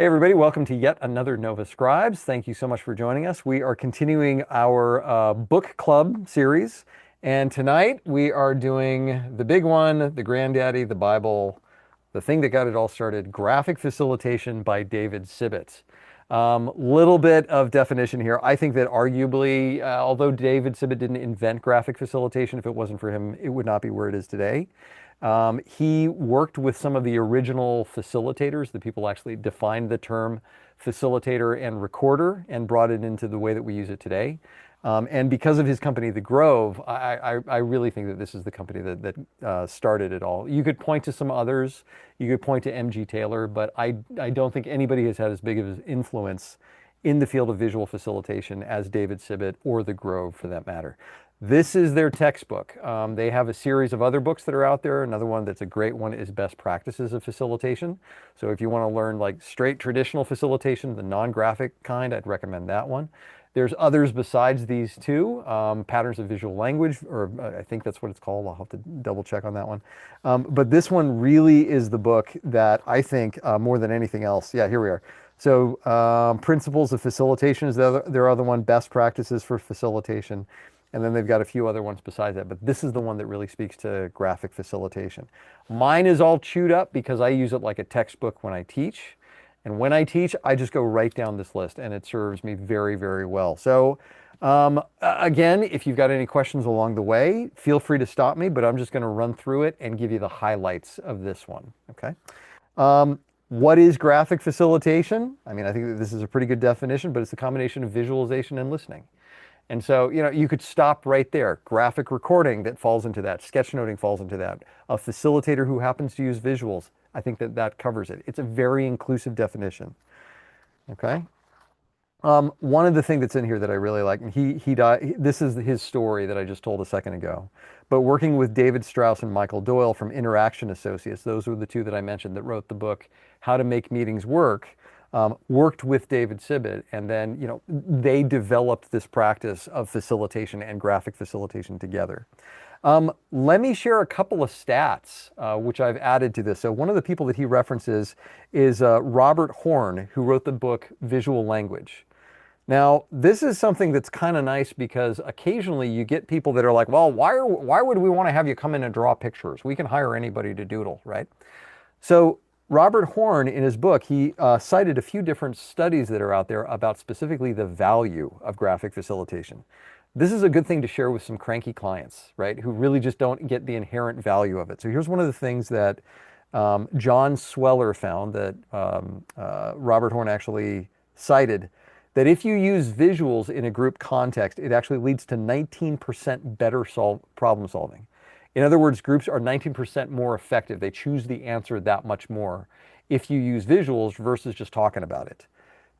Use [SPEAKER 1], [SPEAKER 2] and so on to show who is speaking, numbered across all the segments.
[SPEAKER 1] Hey everybody, welcome to yet another Nova Scribes. Thank you so much for joining us. We are continuing our book club series, and tonight we are doing the big one, the granddaddy, the Bible, the thing that got it all started, Graphic Facilitation by David Sibbet. Little bit of definition here. I think that arguably, although David Sibbet didn't invent graphic facilitation, if it wasn't for him, it would not be where it is today. He worked with some of the original facilitators. The people actually defined the term facilitator and recorder and brought it into the way that we use it today. And because of his company, The Grove, I really think that this is the company that started it all. You could point to some others. You could point to M.G. Taylor, but I don't think anybody has had as big of an influence in the field of visual facilitation as David Sibbet or The Grove, for that matter. This is their textbook. They have a series of other books that are out there. Another one that's a great one is Best Practices of Facilitation. So if you want to learn like straight traditional facilitation, the non-graphic kind, I'd recommend that one. There's others besides these two, Patterns of Visual Language, or I think that's what it's called. I'll have to double check on that one. But this one really is the book that I think more than anything else. Yeah, here we are. So Principles of Facilitation is their other one, Best Practices for Facilitation. And then they've got a few other ones besides that, but this is the one that really speaks to graphic facilitation. Mine is all chewed up because I use it like a textbook when I teach. And when I teach, I just go right down this list and it serves me very, very well. So again, if you've got any questions along the way, feel free to stop me, but I'm just going to run through it and give you the highlights of this one. Okay. What is graphic facilitation? I mean, I think that this is a pretty good definition, but it's a combination of visualization and listening. And so, you could stop right there. Graphic recording that falls into that. Sketchnoting falls into that. A facilitator who happens to use visuals, I think that covers it. It's a very inclusive definition. Okay. One of the things that's in here that I really like, and he died, this is his story that I just told a second ago, but working with David Strauss and Michael Doyle from Interaction Associates, those were the two that I mentioned that wrote the book, How to Make Meetings Work. Worked with David Sibbet, and then they developed this practice of facilitation and graphic facilitation together. Let me share a couple of stats which I've added to this. So one of the people that he references is Robert Horn, who wrote the book Visual Language. Now, this is something that's kind of nice because occasionally you get people that are like, well, why would we want to have you come in and draw pictures? We can hire anybody to doodle, right? So Robert Horn, in his book, he cited a few different studies that are out there about specifically the value of graphic facilitation. This is a good thing to share with some cranky clients, right, who really just don't get the inherent value of it. So here's one of the things that John Sweller found that Robert Horn actually cited, that if you use visuals in a group context, it actually leads to 19% better problem solving. In other words, groups are 19% more effective. They choose the answer that much more if you use visuals versus just talking about it.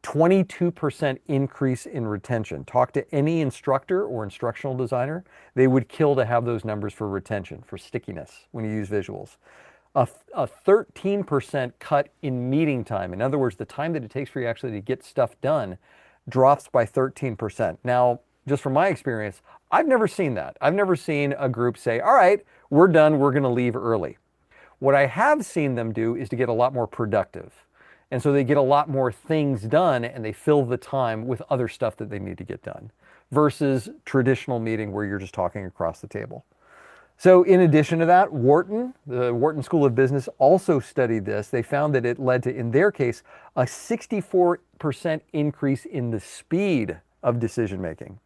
[SPEAKER 1] 22% increase in retention. Talk to any instructor or instructional designer. They would kill to have those numbers for retention, for stickiness when you use visuals. A 13% cut in meeting time. In other words, the time that it takes for you actually to get stuff done drops by 13%. Now, just from my experience, I've never seen that. I've never seen a group say, all right, we're done, we're going to leave early. What I have seen them do is to get a lot more productive. And so they get a lot more things done and they fill the time with other stuff that they need to get done versus traditional meeting where you're just talking across the table. So in addition to that, Wharton, the Wharton School of Business also studied this. They found that it led to, in their case, a 64% increase in the speed of decision making.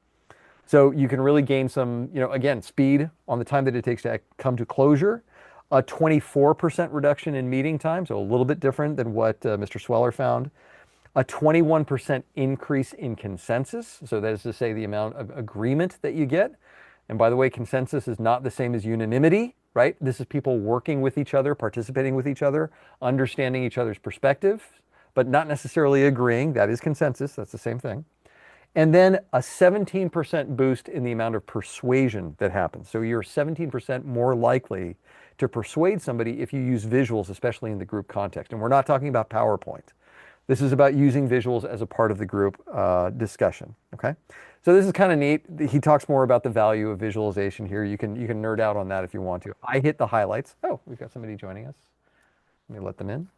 [SPEAKER 1] So you can really gain some, again, speed on the time that it takes to come to closure, a 24% reduction in meeting time, so a little bit different than what Mr. Sweller found, a 21% increase in consensus, so that is to say the amount of agreement that you get. And by the way, consensus is not the same as unanimity, right? This is people working with each other, participating with each other, understanding each other's perspective, but not necessarily agreeing. That is consensus, that's the same thing. And then a 17% boost in the amount of persuasion that happens. So you're 17% more likely to persuade somebody if you use visuals, especially in the group context. And we're not talking about PowerPoint. This is about using visuals as a part of the group discussion, okay? So this is kind of neat. He talks more about the value of visualization here. You can nerd out on that if you want to. I hit the highlights. Oh, we've got somebody joining us. Let me let them in.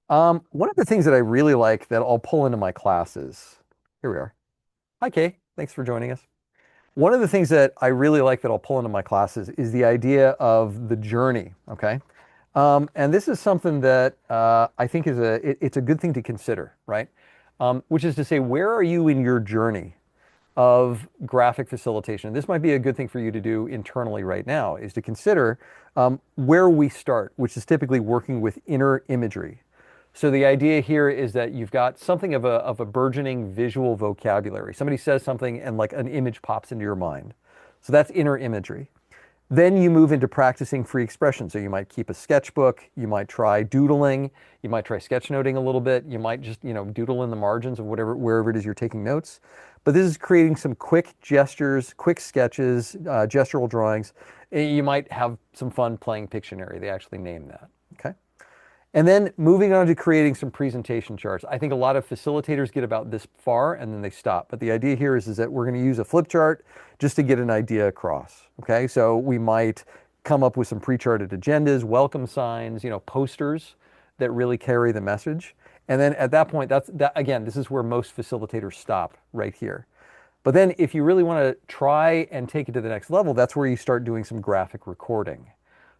[SPEAKER 1] One of the things that I really like that I'll pull into my classes, here we are. Hi, Kay. Thanks for joining us. One of the things that I really like that I'll pull into my classes is the idea of the journey, okay? And this is something that I think is it's a good thing to consider, right? Which is to say, where are you in your journey of graphic facilitation? This might be a good thing for you to do internally right now, is to consider where we start, which is typically working with inner imagery. So the idea here is that you've got something of a burgeoning visual vocabulary. Somebody says something and like an image pops into your mind. So that's inner imagery. Then you move into practicing free expression. So you might keep a sketchbook, you might try doodling, you might try sketchnoting a little bit, you might just, doodle in the margins of whatever, wherever it is you're taking notes. But this is creating some quick gestures, quick sketches, gestural drawings. You might have some fun playing Pictionary. They actually name that, okay? And then moving on to creating some presentation charts. I think a lot of facilitators get about this far and then they stop. But the idea here is that we're going to use a flip chart just to get an idea across. Okay, so we might come up with some pre-charted agendas, welcome signs, posters that really carry the message. And then at that point, again, this is where most facilitators stop right here. But then if you really want to try and take it to the next level, that's where you start doing some graphic recording.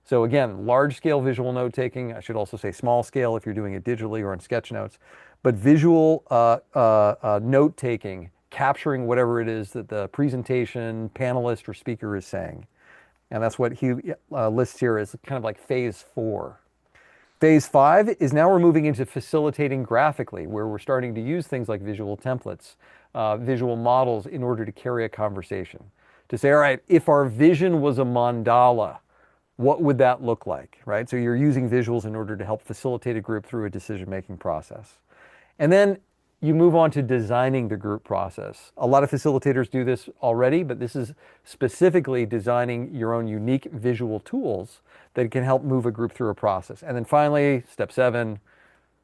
[SPEAKER 1] So again, large scale visual note taking. I should also say small scale if you're doing it digitally or on sketch notes. But visual note taking, capturing whatever it is that the presentation, panelist, or speaker is saying. And that's what he lists here as kind of like phase 4. Phase 5 is now we're moving into facilitating graphically, where we're starting to use things like visual templates, visual models in order to carry a conversation. To say, all right, if our vision was a mandala, what would that look like, right? So you're using visuals in order to help facilitate a group through a decision-making process. And then you move on to designing the group process. A lot of facilitators do this already, but this is specifically designing your own unique visual tools that can help move a group through a process. And then finally, step 7,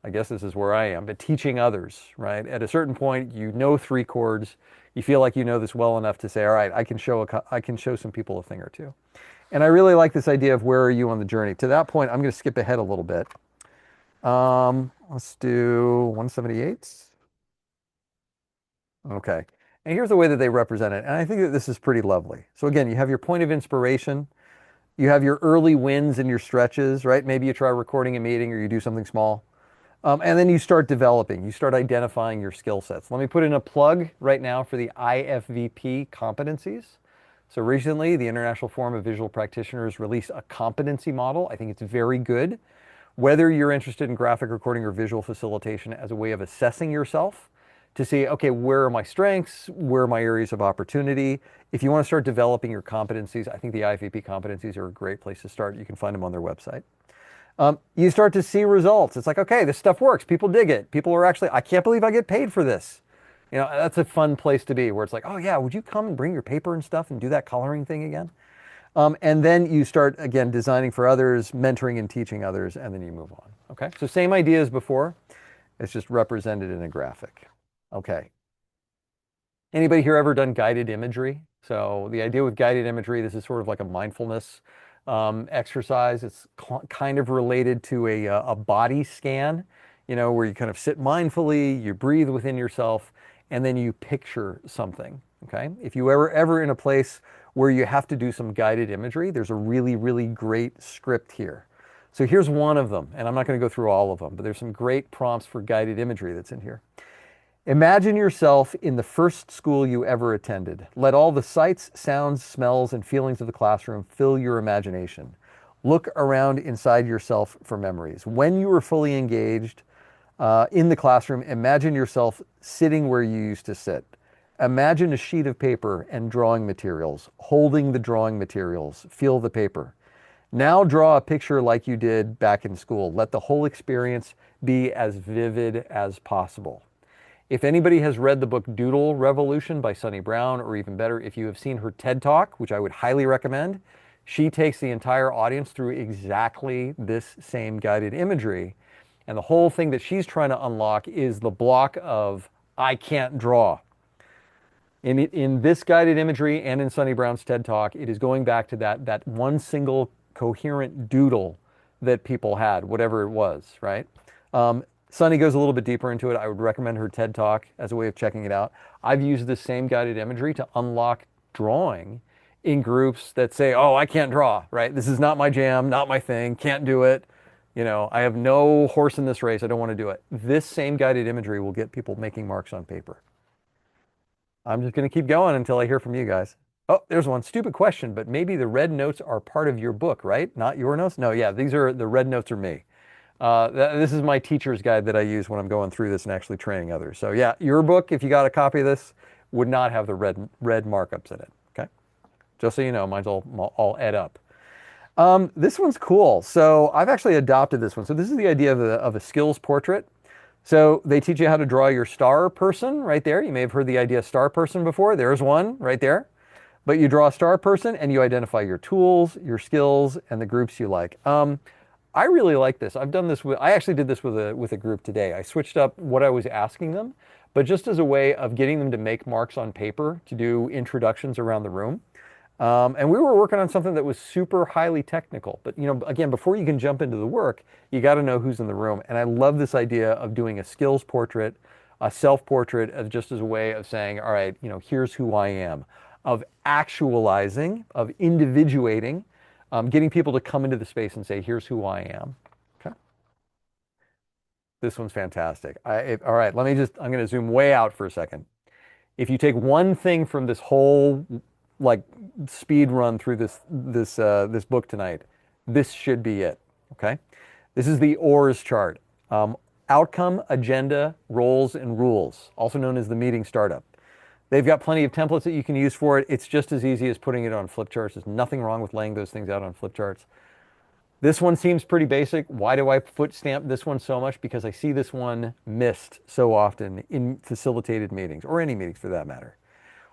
[SPEAKER 1] I guess this is where I am, but teaching others, right? At a certain point, you know 3 chords. You feel like you know this well enough to say, all right, I can show some people a thing or two. And I really like this idea of where are you on the journey. To that point, I'm going to skip ahead a little bit. Let's do 178. Okay. And here's the way that they represent it. And I think that this is pretty lovely. So again, you have your point of inspiration. You have your early wins and your stretches, right? Maybe you try recording a meeting or you do something small. And then you start developing. You start identifying your skill sets. Let me put in a plug right now for the IFVP competencies. So recently, the International Forum of Visual Practitioners released a competency model. I think it's very good. Whether you're interested in graphic recording or visual facilitation as a way of assessing yourself to see, okay, where are my strengths? Where are my areas of opportunity? If you want to start developing your competencies, I think the IFVP competencies are a great place to start. You can find them on their website. You start to see results. It's like, okay, this stuff works. People dig it. People are actually, I can't believe I get paid for this. That's a fun place to be where it's like, oh yeah, would you come and bring your paper and stuff and do that coloring thing again? And then you start, again, designing for others, mentoring and teaching others, and then you move on. Okay, so same idea as before. It's just represented in a graphic. Okay. Anybody here ever done guided imagery? So the idea with guided imagery, this is sort of like a mindfulness exercise. It's kind of related to a body scan, where you kind of sit mindfully, you breathe within yourself, and then you picture something, okay? If you ever in a place where you have to do some guided imagery, there's a really, really great script here. So here's one of them, and I'm not going to go through all of them, but there's some great prompts for guided imagery that's in here. Imagine yourself in the first school you ever attended. Let all the sights, sounds, smells, and feelings of the classroom fill your imagination. Look around inside yourself for memories. When you were fully engaged in the classroom, imagine yourself sitting where you used to sit. Imagine a sheet of paper and drawing materials, holding the drawing materials, feel the paper. Now draw a picture like you did back in school. Let the whole experience be as vivid as possible. If anybody has read the book Doodle Revolution by Sunny Brown, or even better, if you have seen her TED Talk, which I would highly recommend, she takes the entire audience through exactly this same guided imagery. And the whole thing that she's trying to unlock is the block of, I can't draw. In this guided imagery and in Sunny Brown's TED Talk, it is going back to that one single coherent doodle that people had, whatever it was, right? Sunny goes a little bit deeper into it. I would recommend her TED Talk as a way of checking it out. I've used this same guided imagery to unlock drawing in groups that say, oh, I can't draw, right? This is not my jam, not my thing, can't do it. You know, I have no horse in this race. I don't want to do it. This same guided imagery will get people making marks on paper. I'm just going to keep going until I hear from you guys. Oh, there's one stupid question, but maybe the red notes are part of your book, right? Not your notes? No, yeah, these are the red notes are me. This is my teacher's guide that I use when I'm going through this and actually training others. So yeah, your book, if you got a copy of this, would not have the red markups in it. Okay, just so you know, mine's all ed up. This one's cool. So I've actually adopted this one. So this is the idea of a skills portrait. So they teach you how to draw your star person right there. You may have heard the idea star person before. There's one right there. But you draw a star person and you identify your tools, your skills, and the groups you like. I really like this. I've done this I actually did this with a group today. I switched up what I was asking them, but just as a way of getting them to make marks on paper to do introductions around the room. And we were working on something that was super highly technical. But you know, again, before you can jump into the work, you got to know who's in the room. And I love this idea of doing a skills portrait, a self-portrait, as just as a way of saying, all right, you know, here's who I am, of actualizing, of individuating, getting people to come into the space and say, here's who I am. Okay. This one's fantastic. All right, I'm going to zoom way out for a second. If you take one thing from this whole like speed run through this book tonight, this should be it. Okay. This is the ORS chart. Outcome, agenda, roles, and rules, also known as the meeting startup. They've got plenty of templates that you can use for it. It's just as easy as putting it on flip charts. There's nothing wrong with laying those things out on flip charts. This one seems pretty basic. Why do I foot stamp this one so much? Because I see this one missed so often in facilitated meetings, or any meetings for that matter.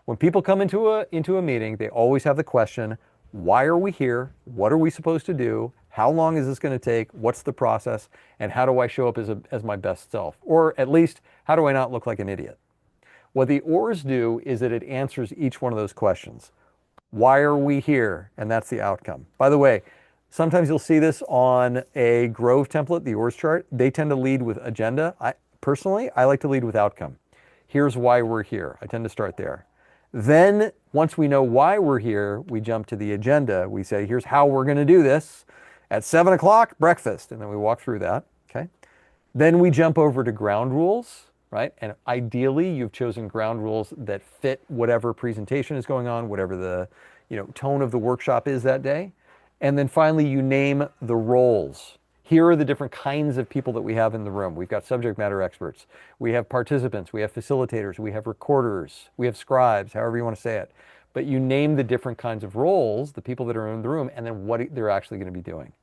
[SPEAKER 1] When people come into a meeting, they always have the question, why are we here? What are we supposed to do? How long is this going to take? What's the process? And how do I show up as my best self? Or at least, how do I not look like an idiot? What the ORs do is that it answers each one of those questions. Why are we here? And that's the outcome. By the way, sometimes you'll see this on a Grove template, the ORs chart. They tend to lead with agenda. Personally, I like to lead with outcome. Here's why we're here. I tend to start there. Then, once we know why we're here, we jump to the agenda. We say, here's how we're going to do this. At 7 o'clock, breakfast. And then we walk through that. Okay. Then we jump over to ground rules. Right? And ideally, you've chosen ground rules that fit whatever presentation is going on, whatever the tone of the workshop is that day. And then finally, you name the roles. Here are the different kinds of people that we have in the room. We've got subject matter experts. We have participants. We have facilitators. We have recorders. We have scribes, however you want to say it. But you name the different kinds of roles, the people that are in the room, and then what they're actually going to be doing.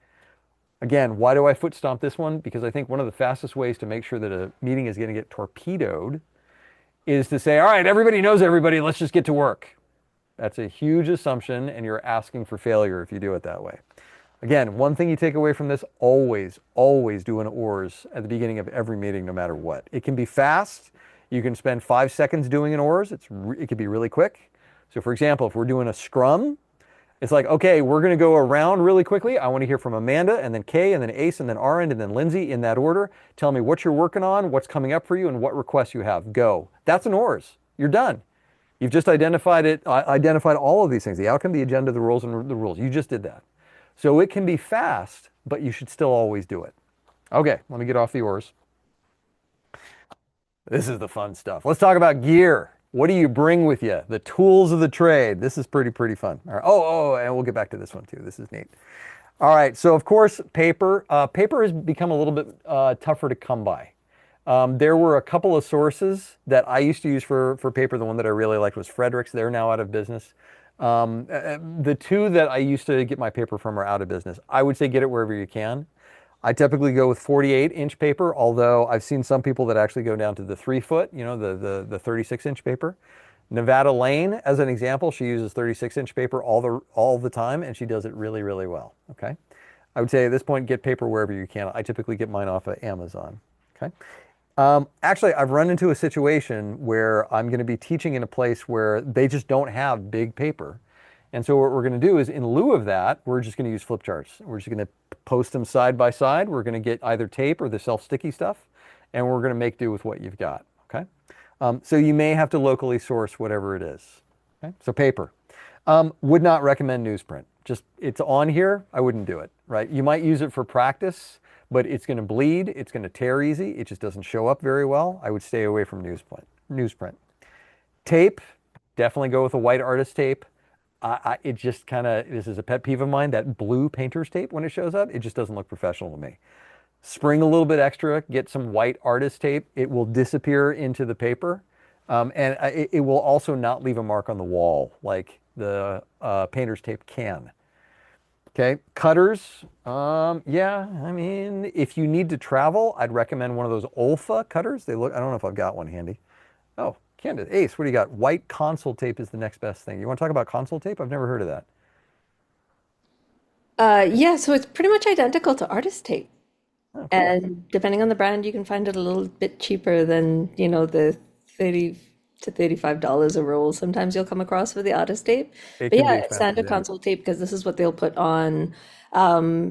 [SPEAKER 1] Again, why do I foot stomp this one? Because I think one of the fastest ways to make sure that a meeting is going to get torpedoed is to say, all right, everybody knows everybody, let's just get to work. That's a huge assumption, and you're asking for failure if you do it that way. Again, one thing you take away from this, always do an ORS at the beginning of every meeting, no matter what. It can be fast. You can spend 5 seconds doing an ORS. It can be really quick. So for example, if we're doing a scrum, it's like, okay, we're going to go around really quickly. I want to hear from Amanda, and then Kay, and then Ace, and then Arend, and then Lindsay in that order. Tell me what you're working on, what's coming up for you, and what requests you have. Go. That's an ORS. You're done. You've just identified all of these things, the outcome, the agenda, the roles, and the rules. You just did that. So it can be fast, but you should still always do it. Okay, let me get off the ORS. This is the fun stuff. Let's talk about gear. What do you bring with you? The tools of the trade. This is pretty fun. All right. And we'll get back to this one too. This is neat. All right, so of course, paper. Paper has become a little bit tougher to come by. There were a couple of sources that I used to use for paper. The one that I really liked was Frederick's. They're now out of business. The two that I used to get my paper from are out of business. I would say get it wherever you can. I typically go with 48-inch paper, although I've seen some people that actually go down to the 3-foot, the 36-inch paper. Nevada Lane, as an example, she uses 36-inch paper all the time, and she does it really well. Okay, I would say at this point, get paper wherever you can. I typically get mine off of Amazon. Okay. Actually, I've run into a situation where I'm going to be teaching in a place where they just don't have big paper. And so what we're going to do is, in lieu of that, we're just going to use flip charts. We're just going to post them side by side. We're going to get either tape or the self-sticky stuff, and we're going to make do with what you've got. Okay. So you may have to locally source whatever it is. Okay. So paper. Would not recommend newsprint. Just, it's on here. I wouldn't do it, right? You might use it for practice, but it's going to bleed. It's going to tear easy. It just doesn't show up very well. I would stay away from newsprint. Tape, definitely go with a white artist tape. It just kind of, this is a pet peeve of mine, that blue painter's tape, when it shows up, it just doesn't look professional to me. Spring a little bit extra, get some white artist tape. It will disappear into the paper. And it will also not leave a mark on the wall like the painter's tape can. Okay, cutters. Yeah, I mean, if you need to travel, I'd recommend one of those Olfa cutters. They look, I don't know if I've got one handy. Oh, Candace, Ace, what do you got? White console tape is the next best thing. You want to talk about console tape? I've never heard of that.
[SPEAKER 2] Yeah, so it's pretty much identical to artist tape.
[SPEAKER 1] Oh, cool.
[SPEAKER 2] And depending on the brand, you can find it a little bit cheaper than, the 30 to $35 a roll. Sometimes you'll come across with the artist tape.
[SPEAKER 1] It
[SPEAKER 2] But
[SPEAKER 1] can be
[SPEAKER 2] yeah,
[SPEAKER 1] expensive,
[SPEAKER 2] standard
[SPEAKER 1] yeah.
[SPEAKER 2] console tape because this is what they'll put on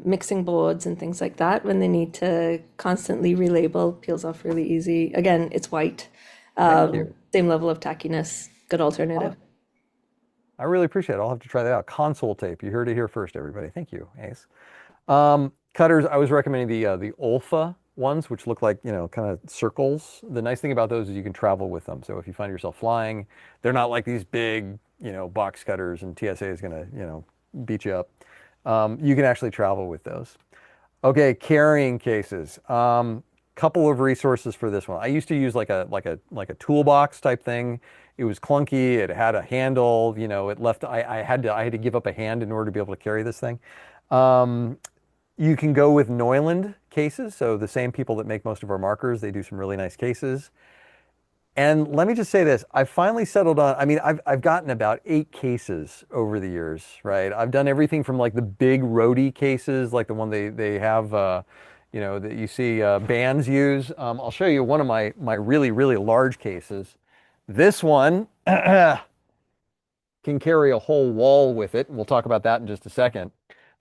[SPEAKER 2] mixing boards and things like that when they need to constantly relabel. Peels off really easy. Again, it's white.
[SPEAKER 1] Thank you.
[SPEAKER 2] Same level of tackiness. Good alternative.
[SPEAKER 1] Oh, I really appreciate it. I'll have to try that out. Console tape. You heard it here first, everybody. Thank you, Ace. Cutters, I was recommending the Olfa ones, which look like, kind of circles. The nice thing about those is you can travel with them. So if you find yourself flying, they're not like these big, box cutters and TSA is going to, beat you up. You can actually travel with those. Okay, carrying cases. Couple of resources for this one. I used to use like a toolbox type thing. It was clunky. It had a handle. It left. I had to give up a hand in order to be able to carry this thing. Um, you can go with Neuland cases. So the same people that make most of our markers, they do some really nice cases. And let me just say this, I've finally settled on, I mean, I've gotten about 8 cases over the years, right? I've done everything from like the big roadie cases, like the one they have, that you see bands use. I'll show you one of my really, really large cases. This one can carry a whole wall with it. And we'll talk about that in just a second.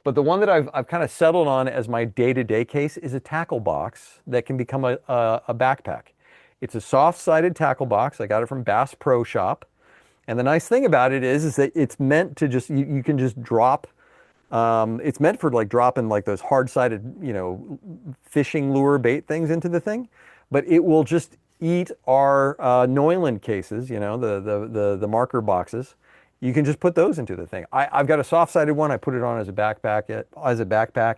[SPEAKER 1] But the one that I've kind of settled on as my day-to-day case is a tackle box that can become a backpack. It's a soft-sided tackle box. I got it from Bass Pro Shop. And the nice thing about it is that it's meant to just, you can just drop, it's meant for like dropping like those hard-sided, fishing lure bait things into the thing. But it will just eat our Neuland cases, the marker boxes. You can just put those into the thing. I've got a soft-sided one. I put it on as a backpack.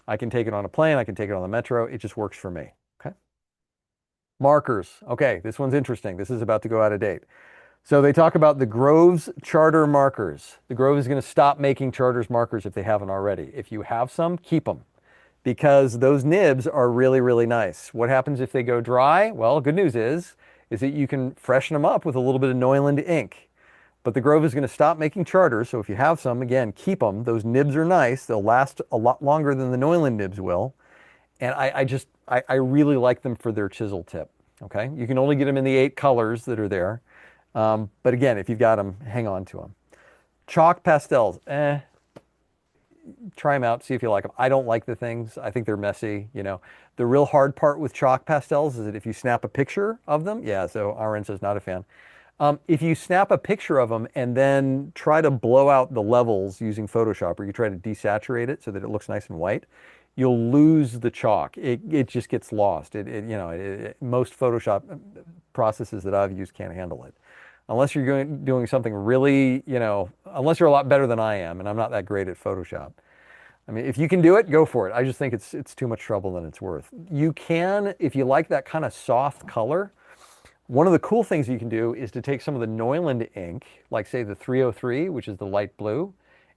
[SPEAKER 1] I can take it on a plane. I can take it on the metro. It just works for me. Okay. Markers. Okay, this one's interesting. This is about to go out of date. So they talk about the Grove's Charter markers. The Grove is going to stop making Charter's markers if they haven't already. If you have some, keep them because those nibs are really, really nice. What happens if they go dry? Well, good news is that you can freshen them up with a little bit of Neuland ink. But the Grove is going to stop making Charters, so if you have some, again, keep them. Those nibs are nice. They'll last a lot longer than the Neuland nibs will. And I really like them for their chisel tip. Okay, you can only get them in the 8 colors that are there. But again, if you've got them, hang on to them. Chalk pastels, try them out, see if you like them. I don't like the things. I think they're messy. The real hard part with chalk pastels is that if you snap a picture of them, yeah. So RN says not a fan. If you snap a picture of them and then try to blow out the levels using Photoshop, or you try to desaturate it so that it looks nice and white, you'll lose the chalk. It just gets lost. Most Photoshop processes that I've used can't handle it. Unless you're doing something really, unless you're a lot better than I am, and I'm not that great at Photoshop. I mean, if you can do it, go for it. I just think it's too much trouble than it's worth. You can, if you like that kind of soft color, one of the cool things you can do is to take some of the Neuland ink, like say the 303, which is the light blue,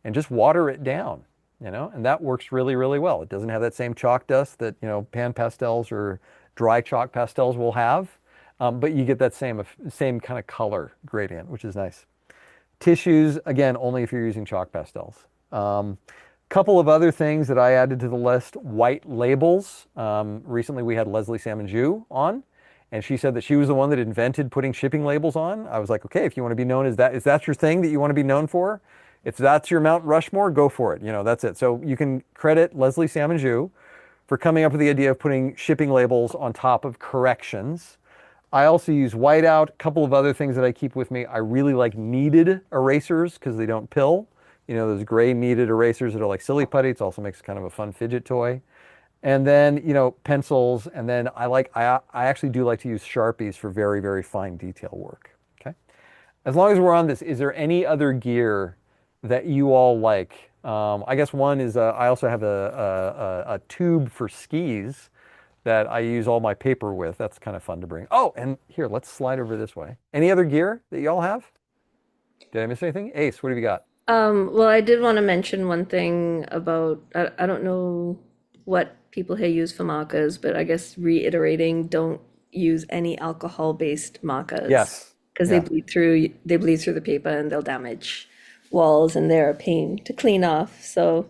[SPEAKER 1] and just water it down, and that works really, really well. It doesn't have that same chalk dust that, pan pastels or dry chalk pastels will have, but you get that same kind of color gradient, which is nice. Tissues, again, only if you're using chalk pastels. Couple of other things that I added to the list, white labels. Recently we had Leslie Salmon-Jew on. And she said that she was the one that invented putting shipping labels on. I was like, okay, if you want to be known as that, is that your thing that you want to be known for? If that's your Mount Rushmore, go for it. That's it. So you can credit Leslie Salmon-Jew for coming up with the idea of putting shipping labels on top of corrections. I also use whiteout, a couple of other things that I keep with me. I really like kneaded erasers because they don't pill. You know, those gray kneaded erasers that are like silly putty. It also makes kind of a fun fidget toy. And then, you know, pencils. And then I actually do like to use Sharpies for very, very fine detail work. Okay. As long as we're on this, is there any other gear that you all like? I guess one is I also have a tube for skis that I use all my paper with. That's kind of fun to bring. Oh, and here, let's slide over this way. Any other gear that y'all have? Did I miss anything? Ace, what have you got?
[SPEAKER 2] Well, I did want to mention one thing about, I don't know what people here use for markers, but I guess reiterating, don't use any alcohol-based markers
[SPEAKER 1] Yes.
[SPEAKER 2] because
[SPEAKER 1] Yeah.
[SPEAKER 2] they bleed through the paper and they'll damage walls and they're a pain to clean off. So,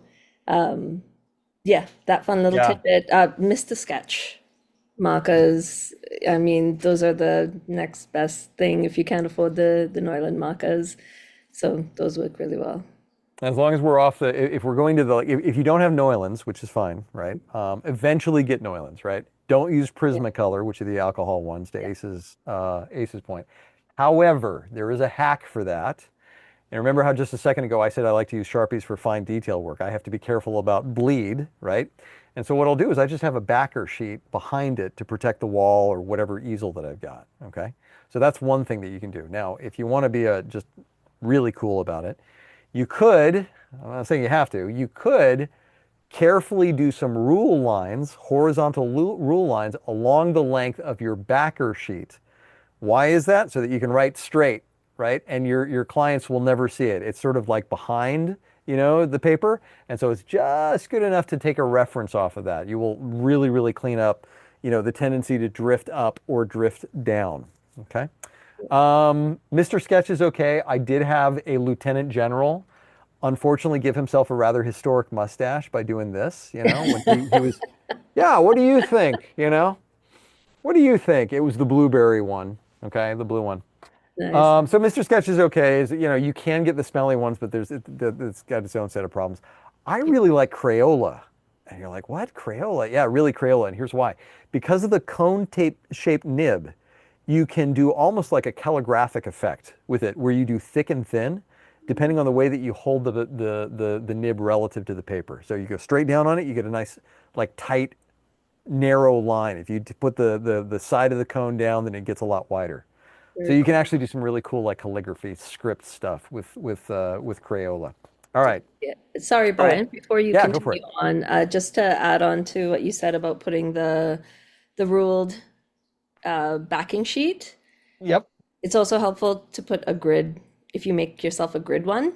[SPEAKER 2] yeah, that fun little
[SPEAKER 1] Yeah.
[SPEAKER 2] tidbit. Mr. Sketch markers. I mean, those are the next best thing if you can't afford the Neuland markers. So those work really well.
[SPEAKER 1] As long as we're off the, if we're going to the, if you don't have Neulands, which is fine, right? Eventually get Neulands, right? Don't use
[SPEAKER 2] Yeah.
[SPEAKER 1] Prismacolor, which are the alcohol ones, to
[SPEAKER 2] Yeah.
[SPEAKER 1] Ace's point. However, there is a hack for that. And remember how just a second ago I said I like to use Sharpies for fine detail work. I have to be careful about bleed, right? And so what I'll do is I just have a backer sheet behind it to protect the wall or whatever easel that I've got, okay? So that's one thing that you can do. Now, if you want to be just really cool about it, you could, I'm not saying you have to, you could carefully do some rule lines, horizontal rule lines along the length of your backer sheet. Why is that? So that you can write straight, right? And your clients will never see it. It's sort of like behind, you know, the paper. And so it's just good enough to take a reference off of that. You will really, really clean up, you know, the tendency to drift up or drift down. Okay. Mr. Sketch is okay. I did have a lieutenant general unfortunately give himself a rather historic mustache by doing this, you know, when he was, yeah, what do you think? You know, what do you think? It was the blueberry one, okay, the blue one.
[SPEAKER 2] Nice.
[SPEAKER 1] So Mr. Sketch is okay. Is, you know, you can get the smelly ones, but it's got its own set of problems. I really like Crayola. And you're like, what? Crayola? Yeah, really Crayola. And here's why. Because of the cone tape shaped nib, you can do almost like a calligraphic effect with it, where you do thick and thin, depending on the way that you hold the nib relative to the paper. So you go straight down on it, you get a nice, like tight, narrow line. If you put the side of the cone down, then it gets a lot wider. So
[SPEAKER 2] Very
[SPEAKER 1] you can
[SPEAKER 2] cool.
[SPEAKER 1] actually do some really cool like calligraphy script stuff with Crayola. All right.
[SPEAKER 2] Yeah. Sorry,
[SPEAKER 1] All right.
[SPEAKER 2] Brian, before you
[SPEAKER 1] Yeah, go for
[SPEAKER 2] continue
[SPEAKER 1] it.
[SPEAKER 2] on, just to add on to what you said about putting the ruled backing sheet,
[SPEAKER 1] Yep.
[SPEAKER 2] it's also helpful to put a grid if you make yourself a grid one,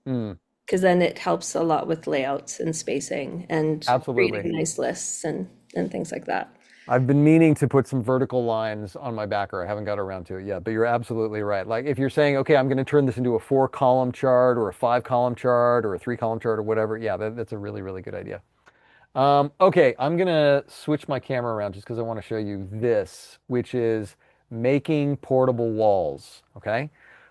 [SPEAKER 1] Mm,
[SPEAKER 2] because then it helps a lot with layouts and spacing and
[SPEAKER 1] absolutely.
[SPEAKER 2] creating nice lists and things like that.
[SPEAKER 1] I've been meaning to put some vertical lines on my backer. I haven't got around to it yet, but you're absolutely right. Like if you're saying, okay, I'm going to turn this into a 4-column chart or a 5-column chart or a 3-column chart or whatever, yeah, that's a really, really good idea. Okay, I'm going to switch my camera around just because I want to show you this, which is making portable walls. Okay.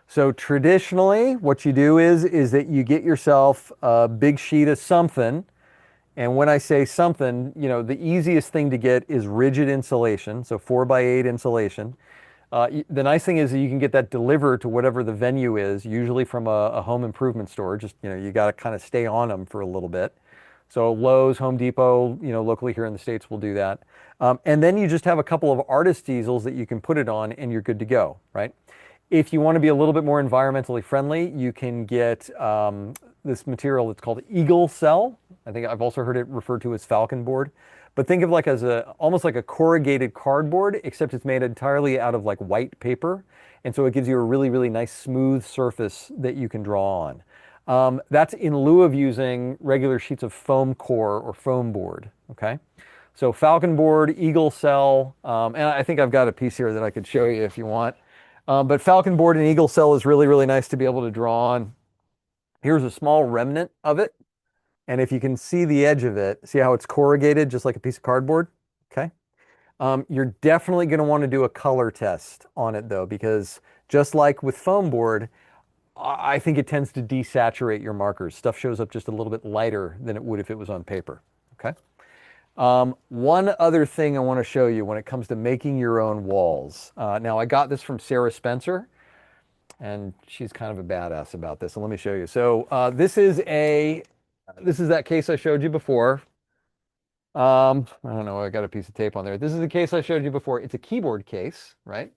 [SPEAKER 1] So traditionally, what you do is that you get yourself a big sheet of something. And when I say something, you know, the easiest thing to get is rigid insulation, so 4x8 insulation. The nice thing is that you can get that delivered to whatever the venue is, usually from a home improvement store. Just, you know, you got to kind of stay on them for a little bit. So Lowe's, Home Depot, you know, locally here in the States will do that. And then you just have a couple of artist easels that you can put it on and you're good to go, right? If you want to be a little bit more environmentally friendly, you can get this material that's called Eagle Cell. I think I've also heard it referred to as Falcon board. But think of like as almost like a corrugated cardboard, except it's made entirely out of like white paper. And so it gives you a really, really nice smooth surface that you can draw on. That's in lieu of using regular sheets of foam core or foam board, okay? So Falcon board, Eagle Cell, and I think I've got a piece here that I could show you if you want. But Falcon board and Eagle Cell is really, really nice to be able to draw on. Here's a small remnant of it. And if you can see the edge of it, see how it's corrugated just like a piece of cardboard? Okay. You're definitely going to want to do a color test on it though, because just like with foam board, I think it tends to desaturate your markers. Stuff shows up just a little bit lighter than it would if it was on paper. Okay. One other thing I want to show you when it comes to making your own walls. Now, I got this from Sarah Spencer, and she's kind of a badass about this. So let me show you. So this is that case I showed you before. I don't know. I got a piece of tape on there. This is the case I showed you before. It's a keyboard case, right?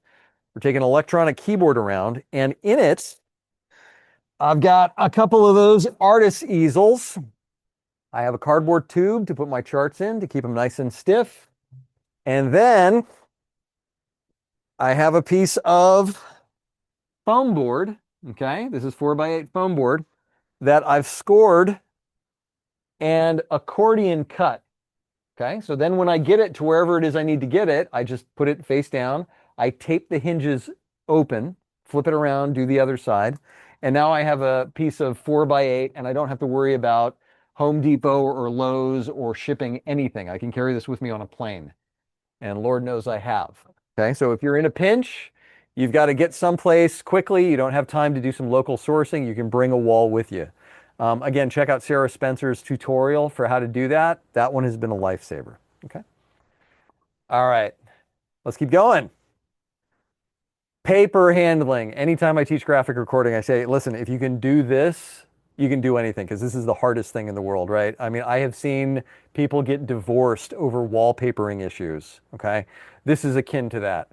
[SPEAKER 1] We're taking an electronic keyboard around, and in it, I've got a couple of those artist easels. I have a cardboard tube to put my charts in to keep them nice and stiff. And then I have a piece of foam board. Okay, this is 4x8 foam board that I've scored and accordion cut. Okay, so then when I get it to wherever it is I need to get it, I just put it face down. I tape the hinges open, flip it around, do the other side. And now I have a piece of 4x8 and I don't have to worry about Home Depot or Lowe's or shipping anything. I can carry this with me on a plane. And Lord knows I have. Okay, so if you're in a pinch, you've got to get someplace quickly, you don't have time to do some local sourcing, you can bring a wall with you. Again, check out Sarah Spencer's tutorial for how to do that. That one has been a lifesaver. Okay. All right, let's keep going. Paper handling. Anytime I teach graphic recording, I say, listen, if you can do this, you can do anything because this is the hardest thing in the world, right? I mean, I have seen people get divorced over wallpapering issues. Okay. This is akin to that.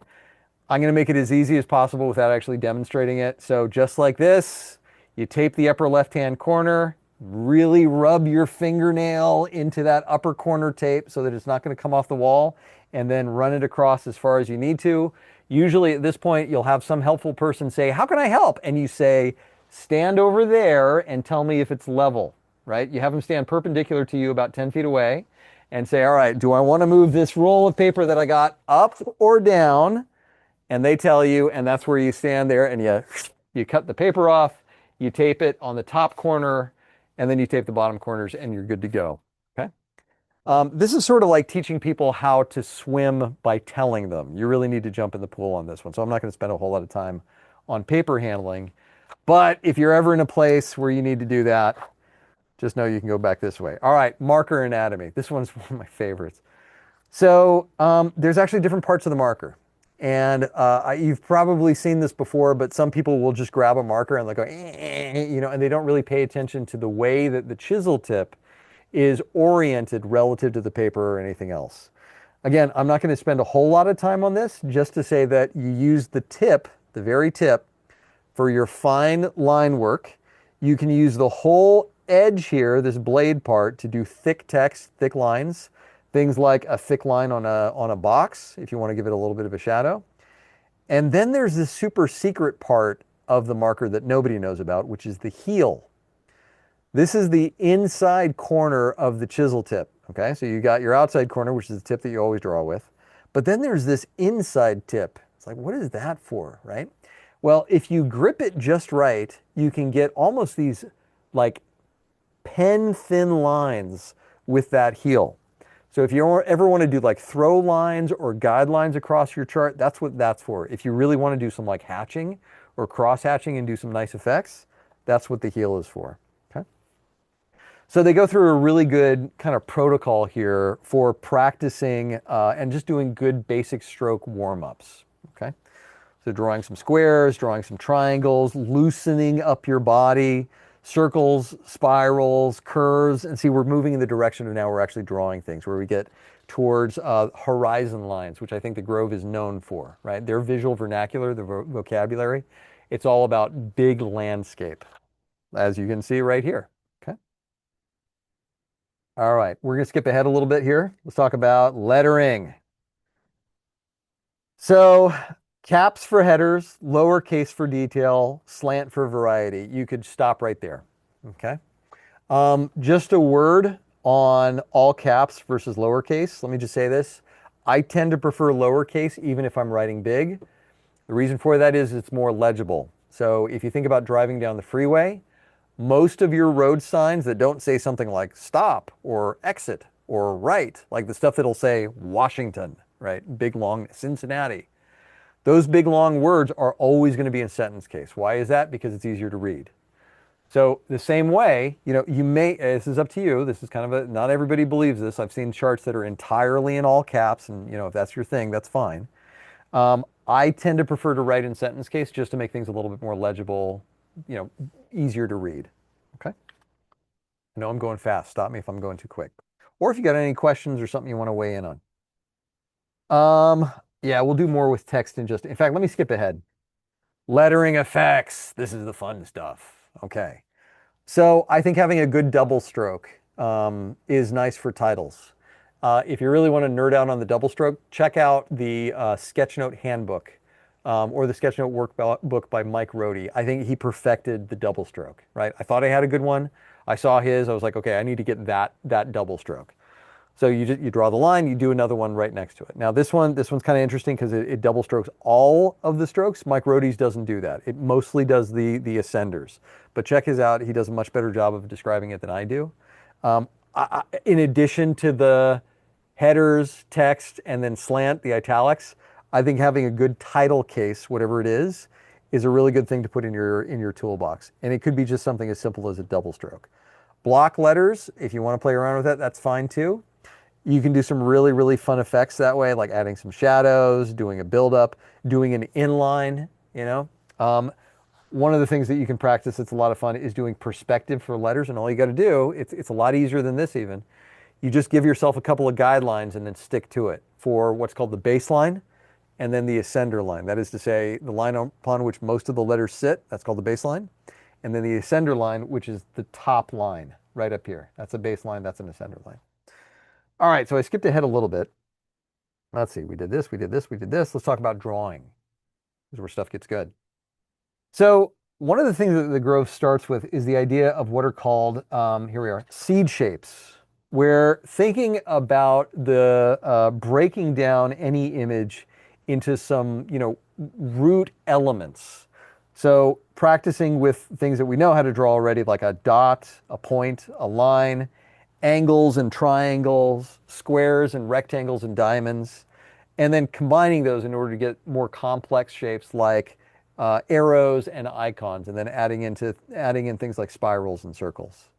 [SPEAKER 1] I'm going to make it as easy as possible without actually demonstrating it. So just like this, you tape the upper left-hand corner, really rub your fingernail into that upper corner tape so that it's not going to come off the wall, and then run it across as far as you need to. Usually at this point, you'll have some helpful person say, how can I help? And you say, stand over there and tell me if it's level, right? You have them stand perpendicular to you about 10 feet away and say, all right, do I want to move this roll of paper that I got up or down? And they tell you, and that's where you stand there and you cut the paper off, you tape it on the top corner, and then you tape the bottom corners and you're good to go. Okay. This is sort of like teaching people how to swim by telling them. You really need to jump in the pool on this one. So I'm not going to spend a whole lot of time on paper handling. But if you're ever in a place where you need to do that, just know you can go back this way. All right, marker anatomy. This one's one of my favorites. So there's actually different parts of the marker. And you've probably seen this before, but some people will just grab a marker and they'll go, and they don't really pay attention to the way that the chisel tip is oriented relative to the paper or anything else. Again, I'm not going to spend a whole lot of time on this, just to say that you use the tip, the very tip, for your fine line work. You can use the whole edge here, this blade part, to do thick text, thick lines. Things like a thick line on a box, if you want to give it a little bit of a shadow. And then there's this super secret part of the marker that nobody knows about, which is the heel. This is the inside corner of the chisel tip. Okay, so you got your outside corner, which is the tip that you always draw with. But then there's this inside tip. It's like, what is that for, right? Well, if you grip it just right, you can get almost these like pen thin lines with that heel. So if you ever want to do like throw lines or guidelines across your chart, that's what that's for. If you really want to do some like hatching or cross hatching and do some nice effects, that's what the heel is for. Okay. So they go through a really good kind of protocol here for practicing and just doing good basic stroke warm-ups. Okay. So drawing some squares, drawing some triangles, loosening up your body, circles, spirals, curves, and see, we're moving in the direction of now we're actually drawing things where we get towards horizon lines, which I think the Grove is known for, right? Their visual vernacular, the vocabulary, it's all about big landscape, as you can see right here, okay? All right, we're gonna skip ahead a little bit here. Let's talk about lettering. So caps for headers, lowercase for detail, slant for variety. You could stop right there, okay? Just a word on all caps versus lowercase. Let me just say this. I tend to prefer lowercase even if I'm writing big. The reason for that is it's more legible. So if you think about driving down the freeway, most of your road signs that don't say something like stop or exit or right, like the stuff that'll say Washington, right? Big long Cincinnati. Those big long words are always going to be in sentence case. Why is that? Because it's easier to read. So the same way, you may, this is up to you. This is kind of not everybody believes this. I've seen charts that are entirely in all caps, and if that's your thing, that's fine. I tend to prefer to write in sentence case just to make things a little bit more legible, you know, easier to read. Okay. I know I'm going fast. Stop me if I'm going too quick. Or if you got any questions or something you want to weigh in on. Yeah, we'll do more with text in fact, let me skip ahead. Lettering effects. This is the fun stuff. Okay. So I think having a good double stroke is nice for titles. If you really want to nerd out on the double stroke, check out the Sketchnote Handbook or the Sketchnote Workbook by Mike Rohde. I think he perfected the double stroke, right? I thought I had a good one. I saw his. I was like, okay, I need to get that double stroke. So you draw the line, you do another one right next to it. Now this one's kind of interesting because it double strokes all of the strokes. Mike Rohde's doesn't do that. It mostly does the ascenders. But check his out. He does a much better job of describing it than I do. In addition to the headers, text, and then slant, the italics, I think having a good title case, whatever it is a really good thing to put in your toolbox. And it could be just something as simple as a double stroke. Block letters, if you want to play around with that, that's fine too. You can do some really, really fun effects that way, like adding some shadows, doing a build-up, doing an inline. One of the things that you can practice that's a lot of fun is doing perspective for letters, and all you got to do, it's a lot easier than this even. You just give yourself a couple of guidelines and then stick to it for what's called the baseline and then the ascender line. That is to say, the line upon which most of the letters sit, that's called the baseline. And then the ascender line, which is the top line right up here. That's a baseline, that's an ascender line. All right, so I skipped ahead a little bit. Let's see, we did this, we did this, we did this. Let's talk about drawing. This is where stuff gets good. So one of the things that the growth starts with is the idea of what are called, here we are, seed shapes. We're thinking about the breaking down any image into some, root elements. So practicing with things that we know how to draw already, like a dot, a point, a line, angles and triangles, squares and rectangles and diamonds, and then combining those in order to get more complex shapes like arrows and icons, and then adding in things like spirals and circles.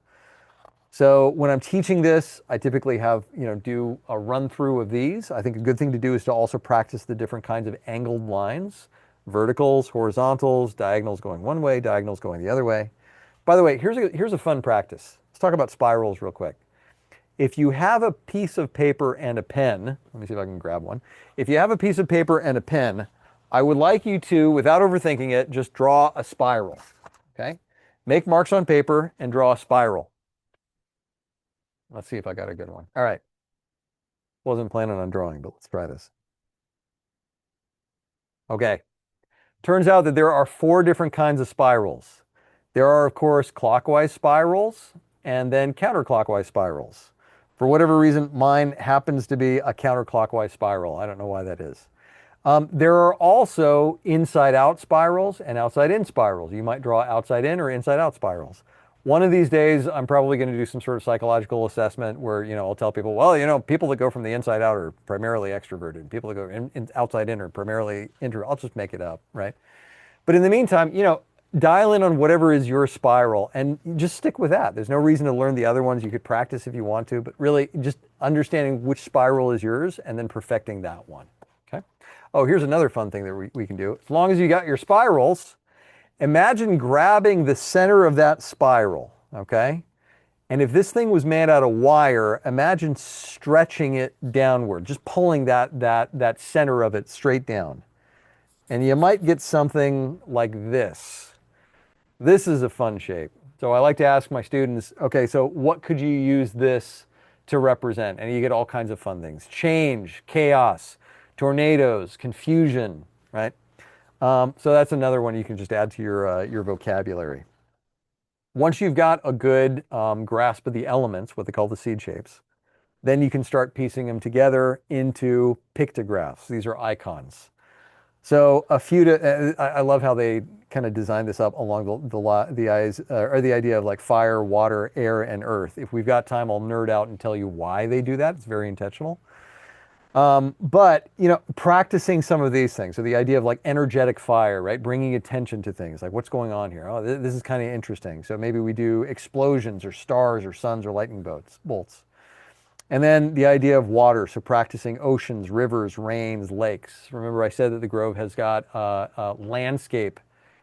[SPEAKER 1] So when I'm teaching this, I typically have, do a run through of these. I think a good thing to do is to also practice the different kinds of angled lines, verticals, horizontals, diagonals going one way, diagonals going the other way. By the way, here's a fun practice. Let's talk about spirals real quick. If you have a piece of paper and a pen, let me see if I can grab one. If you have a piece of paper and a pen, I would like you to, without overthinking it, just draw a spiral, okay? Make marks on paper and draw a spiral. Let's see if I got a good one. All right. Wasn't planning on drawing, but let's try this. Okay. Turns out that there are 4 different kinds of spirals. There are, of course, clockwise spirals and then counterclockwise spirals. For whatever reason, mine happens to be a counterclockwise spiral. I don't know why that is. There are also inside-out spirals and outside-in spirals. You might draw outside-in or inside-out spirals. One of these days, I'm probably going to do some sort of psychological assessment where, I'll tell people, well, people that go from the inside out are primarily extroverted. People that go outside in are primarily introvert. I'll just make it up, right? But in the meantime, dial in on whatever is your spiral and just stick with that. There's no reason to learn the other ones. You could practice if you want to, but really just understanding which spiral is yours and then perfecting that one. Okay. Oh, here's another fun thing that we can do. As long as you got your spirals, imagine grabbing the center of that spiral, okay? And if this thing was made out of wire, imagine stretching it downward, just pulling that center of it straight down. And you might get something like this. This is a fun shape. So I like to ask my students, okay, so what could you use this to represent? And you get all kinds of fun things. Change, chaos, tornadoes, confusion, right? So that's another one you can just add to your vocabulary. Once you've got a good grasp of the elements, what they call the seed shapes, then you can start piecing them together into pictographs. These are icons. So I love how they kind of designed this up along the idea of like fire, water, air, and earth. If we've got time, I'll nerd out and tell you why they do that. It's very intentional. But, practicing some of these things. So the idea of like energetic fire, right? Bringing attention to things like what's going on here. Oh, this is kind of interesting. So maybe we do explosions or stars or suns or lightning bolts. And then the idea of water. So practicing oceans, rivers, rains, lakes. Remember I said that the Grove has got landscape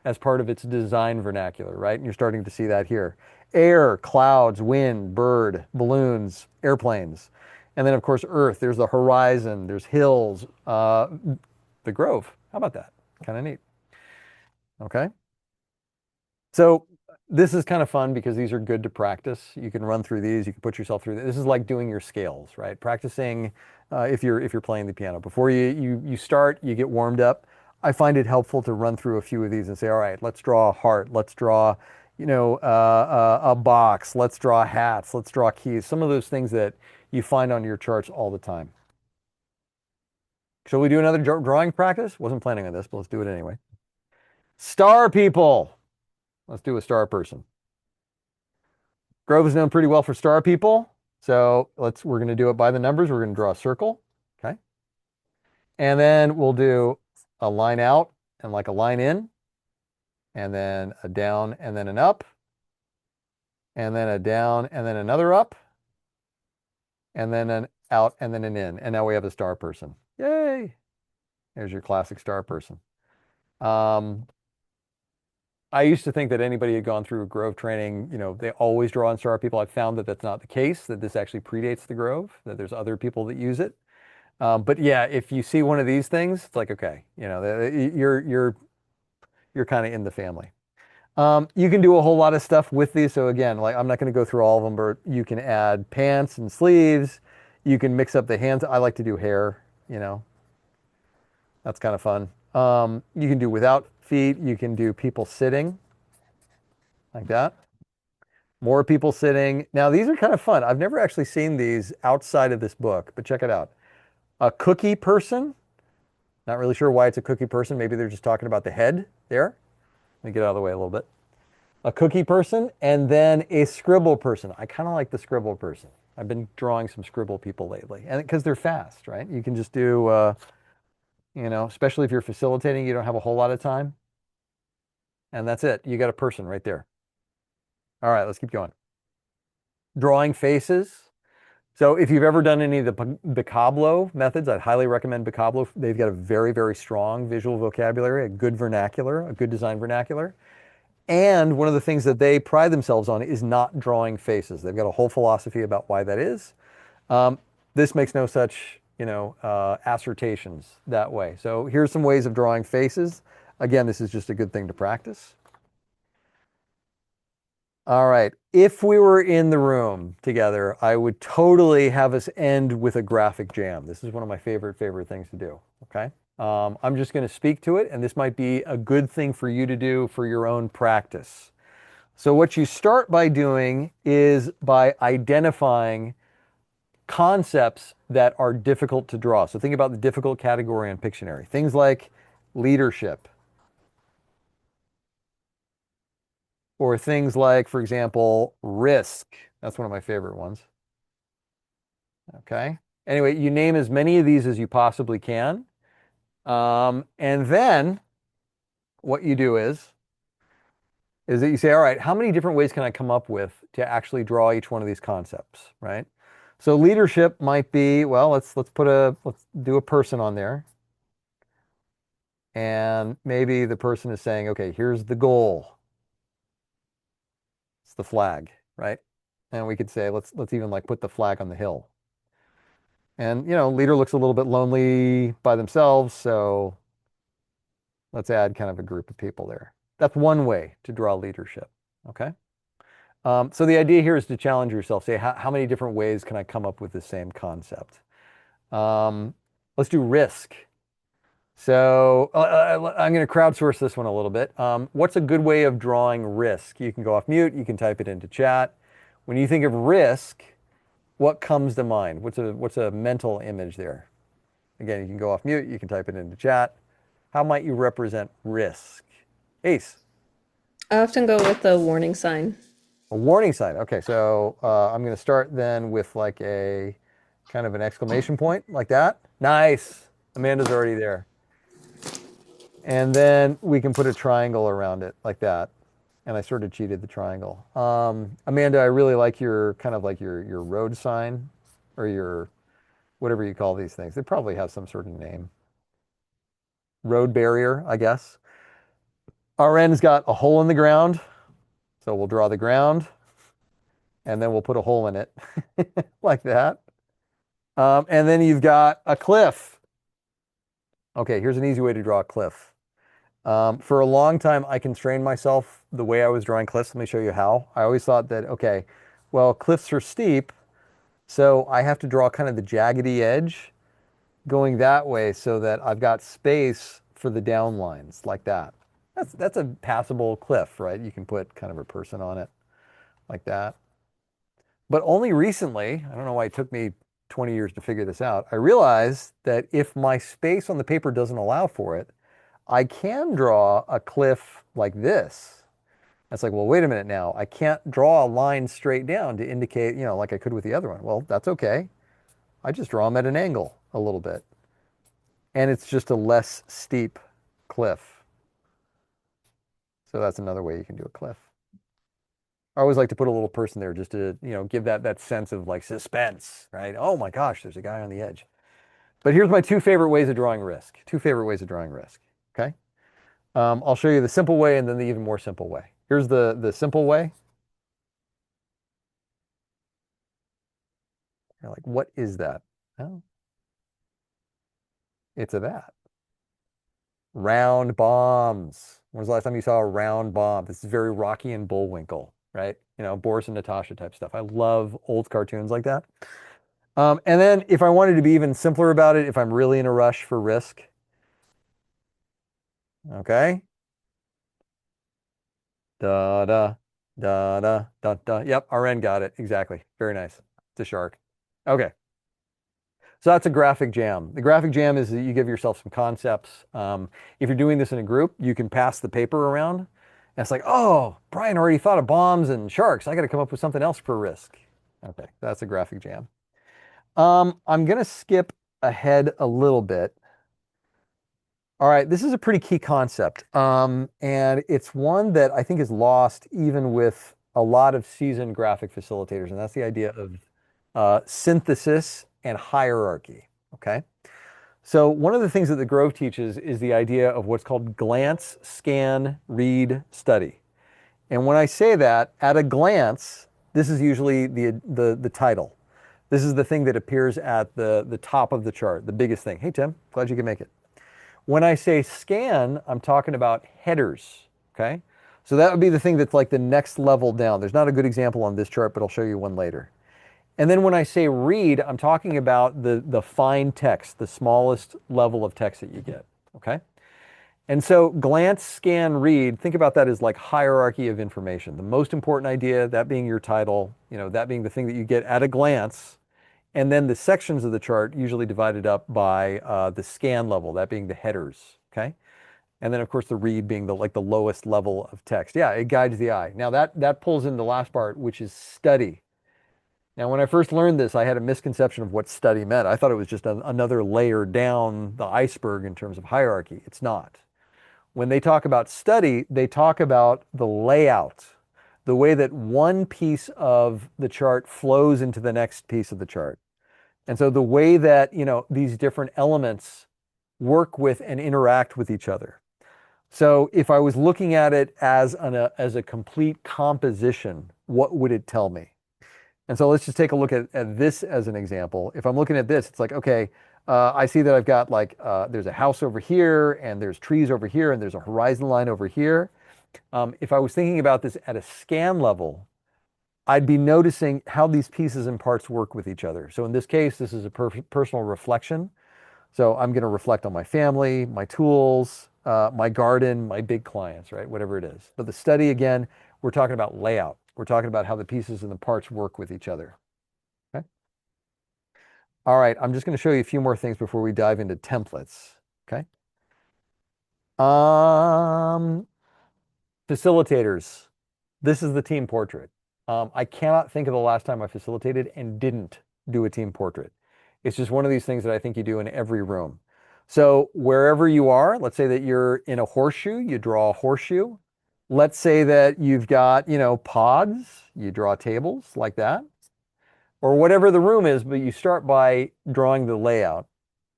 [SPEAKER 1] as part of its design vernacular, right? And you're starting to see that here. Air, clouds, wind, bird, balloons, airplanes. And then, of course, earth. There's the horizon. There's hills. The Grove. How about that? Kind of neat. Okay. So this is kind of fun because these are good to practice. You can run through these. You can put yourself through this. This is like doing your scales, right? Practicing if you're playing the piano. Before you start, you get warmed up. I find it helpful to run through a few of these and say, all right, let's draw a heart. Let's draw, a box. Let's draw hats. Let's draw keys. Some of those things that you find on your charts all the time. Shall we do another drawing practice? Wasn't planning on this, but let's do it anyway. Star people. Let's do a star person. Grove is known pretty well for star people. So we're going to do it by the numbers. We're going to draw a circle. Okay. And then we'll do a line out and like a line in, and then a down and then an up, and then a down and then another up, and then an out and then an in. And now we have a star person. Yay. There's your classic star person. I used to think that anybody had gone through Grove training, they always draw on star people. I've found that that's not the case, that this actually predates the Grove, that there's other people that use it. But yeah, if you see one of these things, it's like, okay, you're kind of in the family. You can do a whole lot of stuff with these. So again, like I'm not going to go through all of them, but you can add pants and sleeves. You can mix up the hands. I like to do hair, that's kind of fun. You can do without feet. You can do people sitting like that. More people sitting. Now, these are kind of fun. I've never actually seen these outside of this book, but check it out. A cookie person. Not really sure why it's a cookie person. Maybe they're just talking about the head there. Let me get out of the way a little bit. A cookie person and then a scribble person. I kind of like the scribble person. I've been drawing some scribble people lately, and because they're fast, right? You can just do, especially if you're facilitating, you don't have a whole lot of time. And that's it. You got a person right there. All right, let's keep going. Drawing faces. So if you've ever done any of the Bicablo methods, I'd highly recommend Bicablo. They've got a very, very strong visual vocabulary, a good vernacular, a good design vernacular. And one of the things that they pride themselves on is not drawing faces. They've got a whole philosophy about why that is. This makes no such, assertions that way. So here's some ways of drawing faces. Again, this is just a good thing to practice. All right. If we were in the room together, I would totally have us end with a graphic jam. This is one of my favorite things to do. Okay. I'm just going to speak to it, and this might be a good thing for you to do for your own practice. So what you start by doing is by identifying concepts that are difficult to draw. So think about the difficult category on Pictionary. Things like leadership, or things like, for example, risk. That's one of my favorite ones. Okay. Anyway, you name as many of these as you possibly can. And then what you do is that you say, all right, how many different ways can I come up with to actually draw each one of these concepts, right? So leadership might be, well, let's do a person on there. And maybe the person is saying, okay, here's the goal. It's the flag, right? And we could say, let's even like put the flag on the hill. And leader looks a little bit lonely by themselves, so let's add kind of a group of people there. That's one way to draw leadership. Okay. So the idea here is to challenge yourself. Say, how many different ways can I come up with the same concept? Let's do risk. So I'm going to crowdsource this one a little bit. What's a good way of drawing risk? You can go off mute. You can type it into chat. When you think of risk, what comes to mind? What's a mental image there? Again, you can go off mute. You can type it into chat. How might you represent risk? Ace.
[SPEAKER 2] I often go with a warning sign.
[SPEAKER 1] A warning sign. Okay, so I'm going to start then with like a kind of an exclamation point like that. Nice. Amanda's already there. And then we can put a triangle around it like that. And I sort of cheated the triangle. Amanda, I really like your kind of like your road sign or your whatever you call these things. They probably have some sort of name. Road barrier, I guess. Our end's got a hole in the ground. So we'll draw the ground and then we'll put a hole in it like that. And then you've got a cliff. Okay, here's an easy way to draw a cliff. For a long time, I constrained myself the way I was drawing cliffs. Let me show you how. I always thought that, okay, well, cliffs are steep, so I have to draw kind of the jaggedy edge going that way so that I've got space for the down lines like that. That's a passable cliff, right? You can put kind of a person on it like that. But only recently, I don't know why it took me 20 years to figure this out, I realized that if my space on the paper doesn't allow for it, I can draw a cliff like this. It's like, well, wait a minute now. I can't draw a line straight down to indicate, like I could with the other one. Well, that's okay. I just draw them at an angle a little bit. And it's just a less steep cliff. So that's another way you can do a cliff. I always like to put a little person there just to, give that sense of like suspense, right? Oh my gosh, there's a guy on the edge. But here's my two favorite ways of drawing risk. Two favorite ways of drawing risk, okay? I'll show you the simple way and then the even more simple way. Here's the simple way. You're like, what is that? Oh, it's a bat. Round bombs. When was the last time you saw a round bomb? This is very Rocky and Bullwinkle, right? Boris and Natasha type stuff. I love old cartoons like that. And then if I wanted to be even simpler about it, if I'm really in a rush for risk, okay. Da da da da da da. Yep, RN got it. Exactly. Very nice. It's a shark. Okay. So that's a graphic jam. The graphic jam is that you give yourself some concepts. If you're doing this in a group, you can pass the paper around. And it's like, oh, Brian already thought of bombs and sharks. I got to come up with something else for risk. Okay, that's a graphic jam. I'm going to skip ahead a little bit. All right, this is a pretty key concept. And it's one that I think is lost even with a lot of seasoned graphic facilitators. And that's the idea of synthesis and hierarchy, okay? So one of the things that the Grove teaches is the idea of what's called glance, scan, read, study. And when I say that, at a glance, this is usually the title. This is the thing that appears at the top of the chart, the biggest thing. Hey, Tim, glad you can make it. When I say scan, I'm talking about headers, okay? So that would be the thing that's like the next level down. There's not a good example on this chart, but I'll show you one later. And then when I say read, I'm talking about the fine text, the smallest level of text that you get, okay? And so glance, scan, read, think about that as like hierarchy of information. The most important idea, that being your title, that being the thing that you get at a glance, and then the sections of the chart usually divided up by the scan level, that being the headers, okay? And then of course the read being the lowest level of text. Yeah, it guides the eye. Now that pulls in the last part, which is study. Now, when I first learned this, I had a misconception of what study meant. I thought it was just another layer down the iceberg in terms of hierarchy. It's not. When they talk about study, they talk about the layout, the way that one piece of the chart flows into the next piece of the chart. And so the way that, these different elements work with and interact with each other. So if I was looking at it as a complete composition, what would it tell me? And so let's just take a look at this as an example. If I'm looking at this, it's like, okay, I see that I've got there's a house over here and there's trees over here and there's a horizon line over here. If I was thinking about this at a scan level, I'd be noticing how these pieces and parts work with each other. So in this case, this is a personal reflection. So I'm going to reflect on my family, my tools, my garden, my big clients, right? Whatever it is. But the study, again, we're talking about layout. We're talking about how the pieces and the parts work with each other. Okay. All right, I'm just going to show you a few more things before we dive into templates. Okay. Facilitators. This is the team portrait. I cannot think of the last time I facilitated and didn't do a team portrait. It's just one of these things that I think you do in every room. So wherever you are, let's say that you're in a horseshoe, you draw a horseshoe. Let's say that you've got, pods, you draw tables like that, or whatever the room is, but you start by drawing the layout.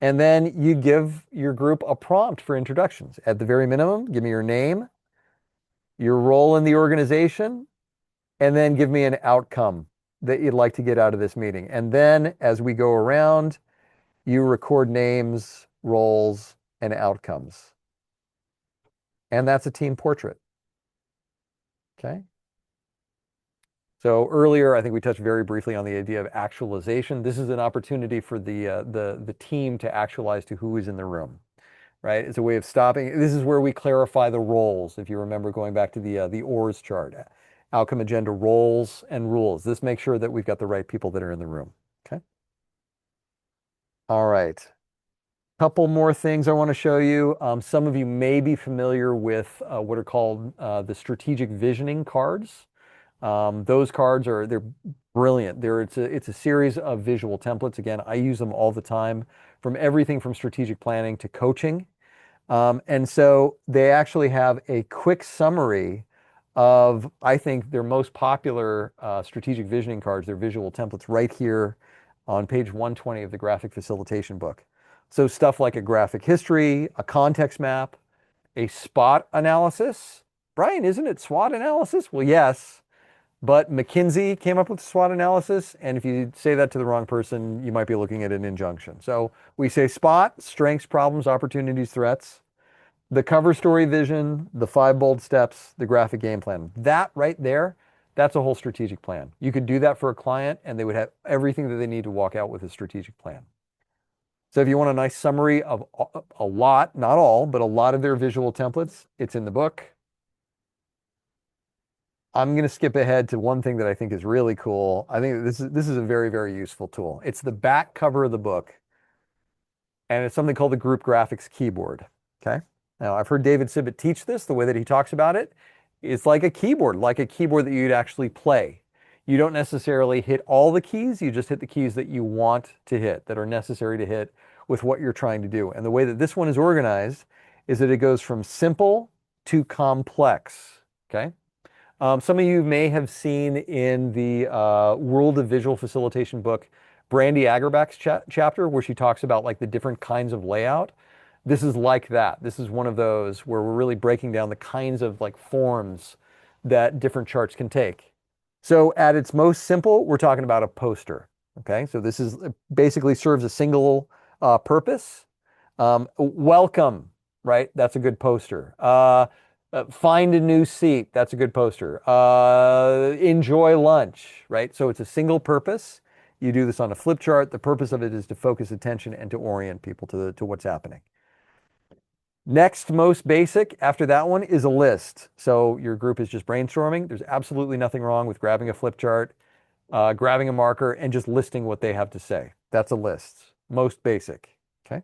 [SPEAKER 1] And then you give your group a prompt for introductions. At the very minimum, give me your name, your role in the organization, and then give me an outcome that you'd like to get out of this meeting. And then as we go around, you record names, roles, and outcomes. And that's a team portrait. Okay. So earlier, I think we touched very briefly on the idea of actualization. This is an opportunity for the team to actualize to who is in the room, right? It's a way of stopping. This is where we clarify the roles. If you remember going back to the ORS chart, outcome agenda, roles and rules. This makes sure that we've got the right people that are in the room. Okay. All right. Couple more things I want to show you. Some of you may be familiar with what are called the strategic visioning cards. Those cards they're brilliant. It's a series of visual templates. Again, I use them all the time, from everything from strategic planning to coaching. And so they actually have a quick summary of, I think, their most popular strategic visioning cards, their visual templates, right here on page 120 of the Graphic Facilitation book. So stuff like a graphic history, a context map, a SWOT analysis. Brian, isn't it SWOT analysis? Well, yes, but McKinsey came up with SWOT analysis, and if you say that to the wrong person, you might be looking at an injunction. So we say SPOT, strengths, problems, opportunities, threats, the cover story vision, the 5 bold steps, the graphic game plan. That right there, that's a whole strategic plan. You could do that for a client, and they would have everything that they need to walk out with a strategic plan. So if you want a nice summary of a lot, not all, but a lot of their visual templates, it's in the book. I'm going to skip ahead to one thing that I think is really cool. I think this is a very, very useful tool. It's the back cover of the book, and it's something called the Group Graphics Keyboard. Okay. Now, I've heard David Sibbet teach this. The way that he talks about it, it's like a keyboard that you'd actually play. You don't necessarily hit all the keys. You just hit the keys that you want to hit, that are necessary to hit with what you're trying to do. And the way that this one is organized is that it goes from simple to complex. Okay. Some of you may have seen in the World of Visual Facilitation book, Brandy Agerback's chapter, where she talks about like the different kinds of layout. This is like that. This is one of those where we're really breaking down the kinds of like forms that different charts can take. So at its most simple, we're talking about a poster. Okay, so this is basically serves a single purpose. Welcome, right? That's a good poster. Find a new seat. That's a good poster. Enjoy lunch, right? So it's a single purpose. You do this on a flip chart. The purpose of it is to focus attention and to orient people to what's happening. Next most basic after that one is a list. So your group is just brainstorming. There's absolutely nothing wrong with grabbing a flip chart, grabbing a marker, and just listing what they have to say. That's a list. Most basic. Okay.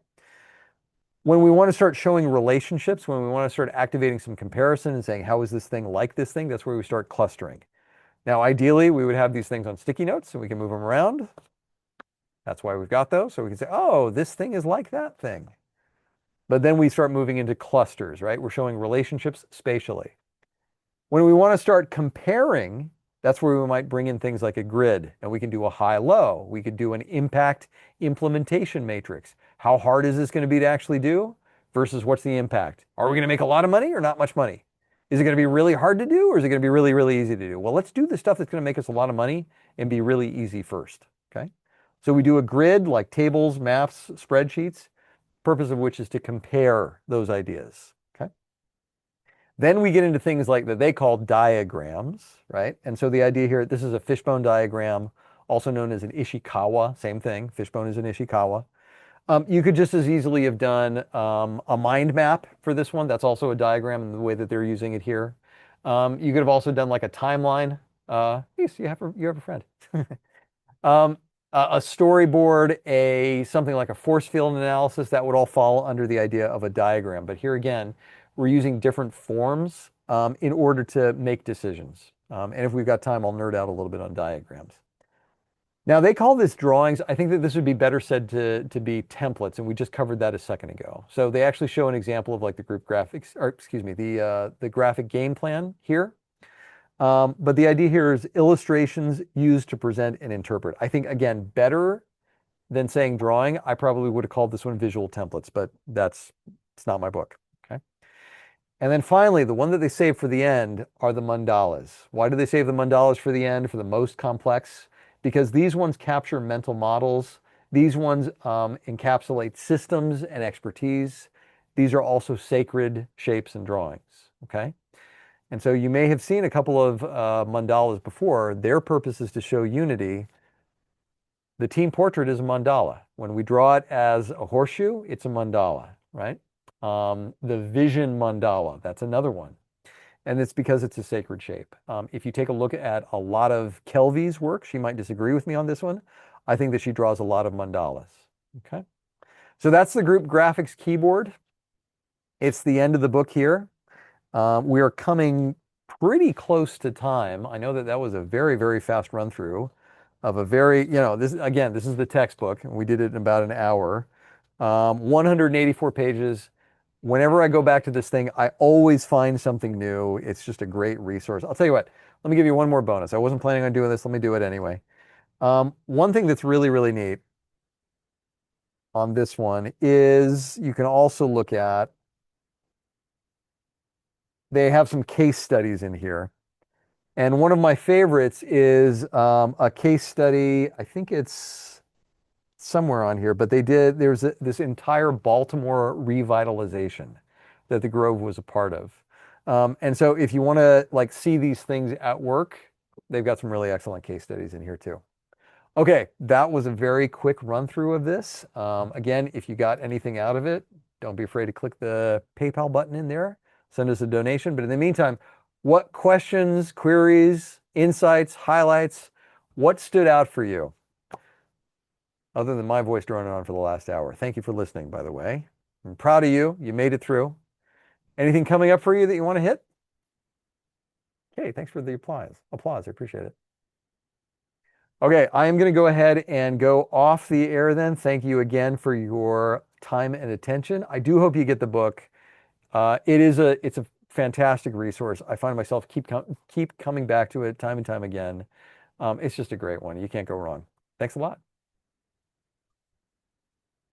[SPEAKER 1] When we want to start showing relationships, when we want to start activating some comparison and saying, how is this thing like this thing? That's where we start clustering. Now, ideally, we would have these things on sticky notes and we can move them around. That's why we've got those. So we can say, oh, this thing is like that thing. But then we start moving into clusters, right? We're showing relationships spatially. When we want to start comparing, that's where we might bring in things like a grid, and we can do a high-low. We could do an impact implementation matrix. How hard is this going to be to actually do versus what's the impact? Are we going to make a lot of money or not much money? Is it going to be really hard to do or is it going to be really, really easy to do? Well, let's do the stuff that's going to make us a lot of money and be really easy first, okay? So we do a grid like tables, maps, spreadsheets, purpose of which is to compare those ideas, okay? Then we get into things like that they call diagrams, right? And so the idea here, this is a fishbone diagram, also known as an Ishikawa, same thing, fishbone is an Ishikawa. You could just as easily have done a mind map for this one. That's also a diagram in the way that they're using it here. You could have also done like a timeline. Yes, you have a friend. A storyboard, something like a force field analysis, that would all fall under the idea of a diagram. But here again, we're using different forms in order to make decisions. And if we've got time, I'll nerd out a little bit on diagrams. Now they call this drawings. I think that this would be better said to be templates, and we just covered that a second ago. So they actually show an example of like the group graphics, or excuse me, the graphic game plan here. But the idea here is illustrations used to present and interpret. I think again, better than saying drawing. I probably would have called this one visual templates, but it's not my book. Okay. And then finally, the one that they save for the end are the mandalas. Why do they save the mandalas for the end, for the most complex? Because these ones capture mental models. These ones encapsulate systems and expertise. These are also sacred shapes and drawings. Okay. And so you may have seen a couple of mandalas before. Their purpose is to show unity. The team portrait is a mandala. When we draw it as a horseshoe, it's a mandala, right? The vision mandala, that's another one. And it's because it's a sacred shape. If you take a look at a lot of Kelvy's work, she might disagree with me on this one. I think that she draws a lot of mandalas. Okay. So that's the group graphics keyboard. It's the end of the book here. We are coming pretty close to time. I know that that was a very, very fast run through of a very, this again, this is the textbook, and we did it in about an hour. 184 pages. Whenever I go back to this thing, I always find something new. It's just a great resource. I'll tell you what, let me give you one more bonus. I wasn't planning on doing this. Let me do it anyway. One thing that's really, really neat on this one is you can also look at, they have some case studies in here. And one of my favorites is a case study. I think it's somewhere on here, but there's this entire Baltimore revitalization that the Grove was a part of. And so if you want to like see these things at work, they've got some really excellent case studies in here too. Okay, that was a very quick run through of this. Again, if you got anything out of it, don't be afraid to click the PayPal button in there, send us a donation. But in the meantime, what questions, queries, insights, highlights, what stood out for you? Other than my voice droning on for the last hour. Thank you for listening, by the way. I'm proud of you. You made it through. Anything coming up for you that you want to hit? Okay, thanks for the applause. I appreciate it. Okay, I am going to go ahead and go off the air then. Thank you again for your time and attention. I do hope you get the book. It's a fantastic resource. I find myself keep coming back to it time and time again. It's just a great one. You can't go wrong. Thanks a lot.